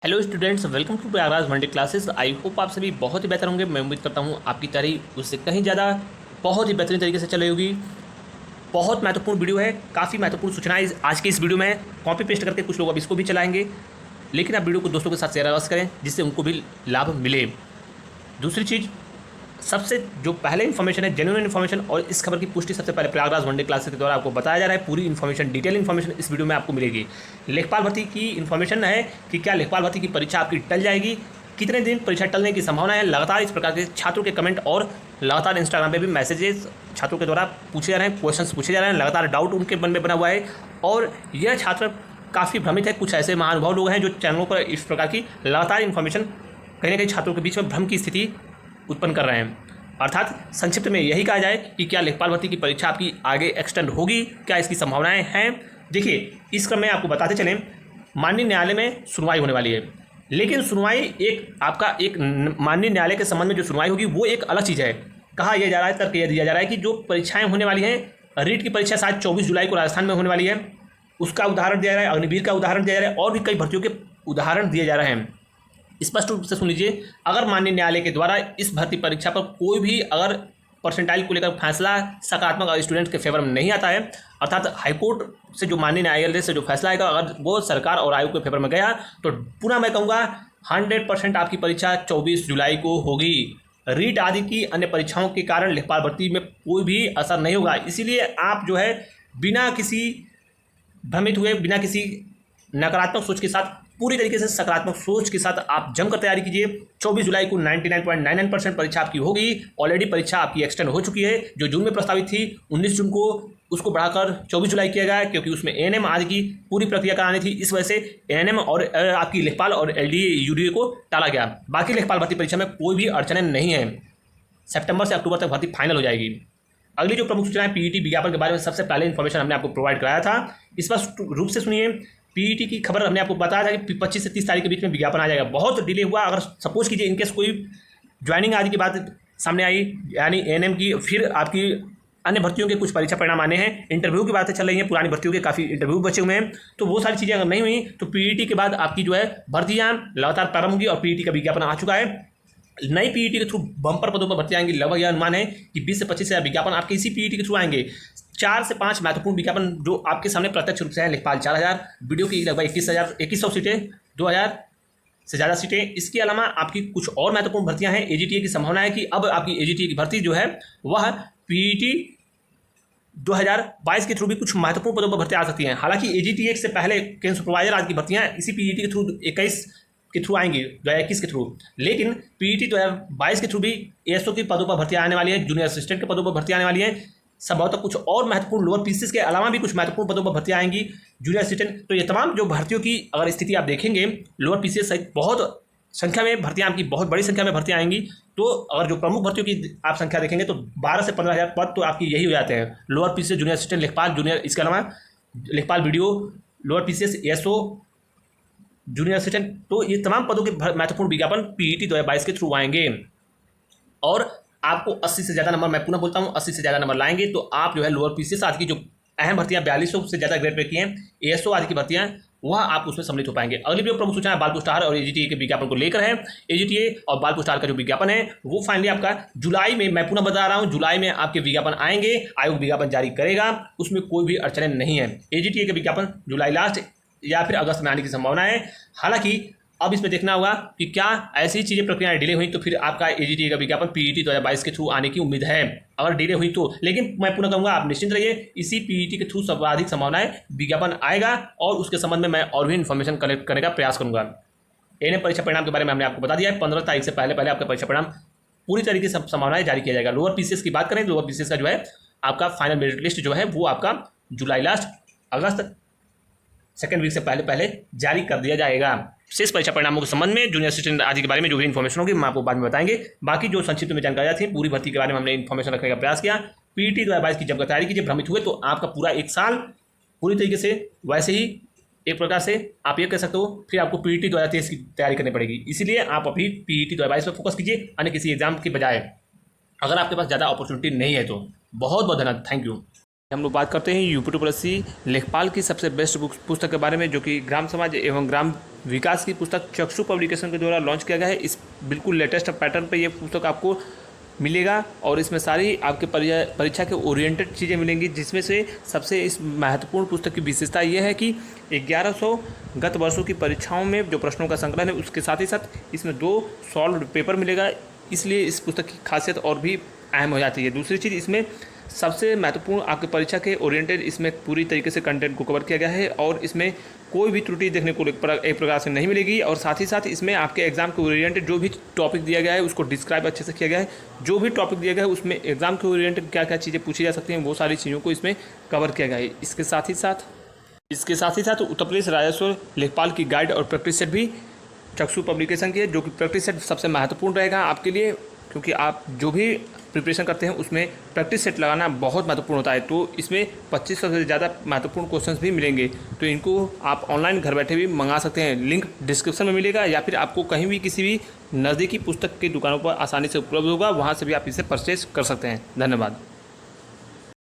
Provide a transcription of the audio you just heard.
Hello students, welcome to Prayagraj Monday classes. I hope आप सभी बहुत ही बेहतर होंगे। मैं उम्मीद करता हूँ आपकी तैयारी उससे कहीं ज़्यादा बहुत ही बेहतरीन तरीके से चल रही होगी। बहुत महत्वपूर्ण वीडियो है, काफ़ी महत्वपूर्ण सूचनाएं आज की इस वीडियो में कॉपी पेस्ट करके कुछ लोग अब इसको भी चलाएंगे, लेकिन आप वीडियो को दोस्तों के साथ शेयर अवश्य करें जिससे उनको भी लाभ मिले। दूसरी चीज़, सबसे जो पहले इन्फॉर्मेशन है जेन्युइन इन्फॉर्मेशन, और इस खबर की पुष्टि सबसे पहले प्रयागराज मंडे क्लासेस के द्वारा आपको बताया जा रहा है। पूरी इन्फॉर्मेशन, डिटेल इन्फॉर्मेशन इस वीडियो में आपको मिलेगी। लेखपाल भर्ती की इन्फॉर्मेशन है कि क्या लेखपाल भर्ती की परीक्षा आपकी टल जाएगी, कितने दिन परीक्षा टलने की संभावना है। लगातार इस प्रकार के छात्रों के कमेंट और लगातार इंस्टाग्राम पर भी मैसेजेस छात्रों के द्वारा पूछे जा रहे हैं, क्वेश्चन पूछे जा रहे हैं, लगातार डाउट उनके मन में बना हुआ है और यह छात्र काफ़ी भ्रमित है। कुछ ऐसे महानुभाव लोग हैं जो चैनलों पर इस प्रकार की लगातार इन्फॉर्मेशन कहीं ना कहीं छात्रों के बीच में भ्रम की स्थिति उत्पन्न कर रहे हैं। अर्थात संक्षिप्त में यही कहा जाए कि क्या लेखपाल भर्ती की परीक्षा आपकी आगे एक्सटेंड होगी, क्या इसकी संभावनाएं हैं। देखिए, इस क्रम में आपको बताते चलें, माननीय न्यायालय में सुनवाई होने वाली है, लेकिन सुनवाई एक माननीय न्यायालय के संबंध में जो सुनवाई होगी वो एक अलग चीज़ है। कहा यह जा रहा है, तर्क यह दिया जा रहा है कि जो परीक्षाएं होने वाली हैं, रीट की परीक्षा शायद 24 जुलाई को राजस्थान में होने वाली है, उसका उदाहरण दिया जा रहा है, अग्निवीर का उदाहरण दिया जा रहा है और भी कई भर्तियों के उदाहरण दिए जा रहे हैं। स्पष्ट रूप से सुन लीजिए, अगर माननीय न्यायालय के द्वारा इस भर्ती परीक्षा पर कोई भी अगर परसेंटाइल को लेकर फैसला सकारात्मक स्टूडेंट के फेवर में नहीं आता है, अर्थात हाईकोर्ट से जो माननीय न्यायालय से जो फैसला आएगा अगर वो सरकार और आयोग के फेवर में गया, तो पुनः मैं कहूँगा 100% आपकी परीक्षा 24 जुलाई को होगी। रीट आदि की अन्य परीक्षाओं के कारण लेखपाल भर्ती में कोई भी असर नहीं होगा। इसीलिए आप जो है बिना किसी भ्रमित हुए, बिना किसी नकारात्मक सोच के साथ, पूरी तरीके से सकारात्मक सोच के साथ आप जमकर तैयारी कीजिए। 24 जुलाई को 99.99% परीक्षा आपकी होगी। ऑलरेडी परीक्षा आपकी एक्सटेंड हो चुकी है। जो जून में प्रस्तावित थी 19 जून को, उसको बढ़ाकर 24 जुलाई किया गया है, क्योंकि उसमें एएनएम आदि की पूरी प्रक्रिया करानी थी। इस वजह से एएनएम और आपकी लेखपाल और एलडीए यूडीए को टाला गया। बाकी लेखपाल भर्ती परीक्षा में कोई भी अड़चनें नहीं है। सितंबर से अक्टूबर तक भर्ती फाइनल हो जाएगी। अगली जो प्रमुख सूचना है, पीईटी विज्ञापन के बारे में सबसे पहले इन्फॉर्मेशन हमने आपको प्रोवाइड कराया था। स्पष्ट रूप से सुनिए, पीईटी की खबर हमने आपको बताया था कि 25 से 30 तारीख के बीच में विज्ञापन आ जाएगा। बहुत डिले हुआ। अगर सपोज कीजिए इनकेस कोई ज्वाइनिंग आदि की बात सामने आई, यानी एएनएम की, फिर आपकी अन्य भर्तियों के कुछ परीक्षा परिणाम आने हैं, इंटरव्यू की बातें चल रही हैं, पुरानी भर्तियों के काफ़ी इंटरव्यू बचे हुए हैं, तो वो सारी चीज़ें अगर नहीं हुई तो पीईटी के बाद आपकी जो है भर्तियाँ लगातार प्रारंभ होगी और पीईटी का विज्ञापन आ चुका है। नई पीईटी के थ्रू बम्पर पदों पर भर्ती आएंगी। लगभग यह अनुमान है कि 20 से 25 हज़ार विज्ञापन आपके इसी पीईटी के थ्रू आएंगे। 4 से 5 महत्वपूर्ण विज्ञापन जो आपके सामने प्रत्यक्ष रूप से हैं। लेखपाल 4000, वीडियो की लगभग 2100 सीटें, 2000 से ज़्यादा सीटें। इसके अलावा आपकी कुछ और महत्वपूर्ण भर्तियां हैं। एजीटीए की संभावना है कि अब आपकी एजीटीए की भर्ती जो है वह पीईटी 2022 के थ्रू भी कुछ महत्वपूर्ण पदों पर भर्ती आ सकती हैं। हालांकि एजीटीए से पहले केंद्र सुपरवाइजर आदि की भर्तियां इसी पीईटी के थ्रू 21 के थ्रू आएंगी, 2021 के थ्रू। लेकिन पीईटी 2022 के थ्रू भी एएसओ के पदों पर भर्ती आने वाली है, जूनियर असिस्टेंट के पदों पर भर्ती आने वाली है। संभवतः कुछ और महत्वपूर्ण लोअर पीसीएस के अलावा भी कुछ महत्वपूर्ण पदों पर भर्ती आएंगी, जूनियर असिस्टेंट। तो ये तमाम जो भर्तियों की अगर स्थिति आप देखेंगे, लोअर पीसीएस सहित बहुत संख्या में भर्तियां, आपकी बहुत बड़ी संख्या में भर्तियां आएंगी। तो अगर जो प्रमुख भर्तियों की आप संख्या देखेंगे तो 12 से 15 हज़ार पद तो आपकी यही हो जाते हैं। लोअर पीसीएस, जूनियर असिस्टेंट, लेखपाल, जूनियर, इसके अलावा लेखपाल video, lower PCS, ASO, junior assistant. तो ये तमाम पदों के महत्वपूर्ण विज्ञापन पीईटी 2022 के थ्रू आएंगे और आपको 80 से ज़्यादा नंबर, मैं पुनः बोलता हूँ, 80 से ज़्यादा नंबर लाएंगे तो आप जो है लोअर पीसीएस आदि की जो अहम भर्तियां 4200 से ज़्यादा ग्रेड पे की हैं, एएसओ आदि की भर्तियां, वह आप उसमें सम्मिलित हो पाएंगे। अगली जो प्रमुख सूचना है बाल पुरस्कार और एजीटीए के विज्ञापन को लेकर है। एजीटीए और बाल पुरस्कार का जो विज्ञापन है वो फाइनली आपका जुलाई में, मैं पुनः बता रहा हूँ, जुलाई में आपके विज्ञापन आएंगे। आयोग विज्ञापन जारी करेगा, उसमें कोई भी अड़चने नहीं है। एजीटीए के विज्ञापन जुलाई लास्ट या फिर अगस्त में आने की संभावना है। हालांकि अब इसमें देखना होगा कि क्या ऐसी चीज़ें, प्रक्रियाएं डिले हुई तो फिर आपका एजीटीए का विज्ञापन पीईटी 2022 के थ्रू आने की उम्मीद है, अगर डिले हुई तो। लेकिन मैं पुनः कहूँगा, आप निश्चिंत रहिए, इसी पीईटी के थ्रू सर्वाधिक संभावनाएं विज्ञापन आएगा और उसके संबंध में मैं और भी इन्फॉर्मेशन कलेक्ट करने का प्रयास करूँगा। एएनएम परीक्षा परिणाम के बारे में हमने आपको बता दिया है। 15 तारीख से पहले आपका परीक्षा परिणाम पूरी तरीके से संभावनाएं जारी किया जाएगा। लोअर पीसीएस की बात करें, लोअर पीसीएस का जो है आपका फाइनल मेरिट लिस्ट जो है वो आपका जुलाई लास्ट, अगस्त सेकेंड वीक से पहले जारी कर दिया जाएगा। शेष परीक्षा परिणामों के संबंध में, जूनियर असिस्टेंट आदि के बारे में जो भी इन्फॉर्मेशन होगी मैं आपको बाद में बताएंगे। बाकी जो संक्षिप्त में जानकारियाँ थी, पूरी भर्ती के बारे में हमने इन्फॉर्मेशन रखने का प्रयास किया। पीईटी 2022 की जब तैयारी कीजिए, भ्रमित हुए तो आपका पूरा एक साल पूरी तरीके से वैसे ही एक प्रकार से आप ये कह सकते हो, फिर आपको पीईटी 2023 की तैयारी करनी पड़ेगी। इसलिए आप अभी पीईटी 2022 पर फोकस कीजिए, अन्य किसी एग्जाम के बजाय, अगर आपके पास ज़्यादा अपॉर्चुनिटी नहीं है तो। बहुत बहुत धन्यवाद, थैंक यू। हम लोग बात करते हैं यूपी लेखपाल की सबसे बेस्ट पुस्तक के बारे में, जो कि ग्राम समाज एवं ग्राम विकास की पुस्तक चक्षु पब्लिकेशन के द्वारा लॉन्च किया गया है। इस बिल्कुल लेटेस्ट पैटर्न पे ये पुस्तक आपको मिलेगा और इसमें सारी आपके परीक्षा के ओरिएंटेड चीज़ें मिलेंगी, जिसमें से सबसे इस महत्वपूर्ण पुस्तक की विशेषता ये है कि 1100 गत वर्षों की परीक्षाओं में जो प्रश्नों का संकलन है उसके साथ ही साथ इसमें 2 सॉल्व पेपर मिलेगा, इसलिए इस पुस्तक की खासियत और भी अहम हो जाती है। दूसरी चीज़, इसमें सबसे महत्वपूर्ण आपके परीक्षा के ओरिएंटेड इसमें पूरी तरीके से कंटेंट को कवर किया गया है और इसमें कोई भी त्रुटि देखने को एक प्रकार से नहीं मिलेगी। और साथ ही साथ इसमें आपके एग्जाम के ओरिएंटेड जो भी टॉपिक दिया गया है उसको डिस्क्राइब अच्छे से किया गया है। जो भी टॉपिक दिया गया है उसमें एग्जाम के ओरिएंटेड क्या क्या चीज़ें पूछी जा सकती हैं वो सारी चीज़ों को इसमें कवर किया गया है। इसके साथ ही साथ उत्तर प्रदेश राजस्व लेखपाल की गाइड और प्रैक्टिस सेट भी चक्षु पब्लिकेशन की है, जो कि प्रैक्टिस सेट सबसे महत्वपूर्ण रहेगा आपके लिए, क्योंकि आप जो भी प्रिपरेशन करते हैं उसमें प्रैक्टिस सेट लगाना बहुत महत्वपूर्ण होता है। तो इसमें 2500 से ज़्यादा महत्वपूर्ण क्वेश्चंस भी मिलेंगे, तो इनको आप ऑनलाइन घर बैठे भी मंगा सकते हैं। लिंक डिस्क्रिप्शन में मिलेगा या फिर आपको कहीं भी किसी भी नज़दीकी पुस्तक की दुकानों पर आसानी से उपलब्ध होगा, वहाँ से भी आप इसे परचेज कर सकते हैं। धन्यवाद।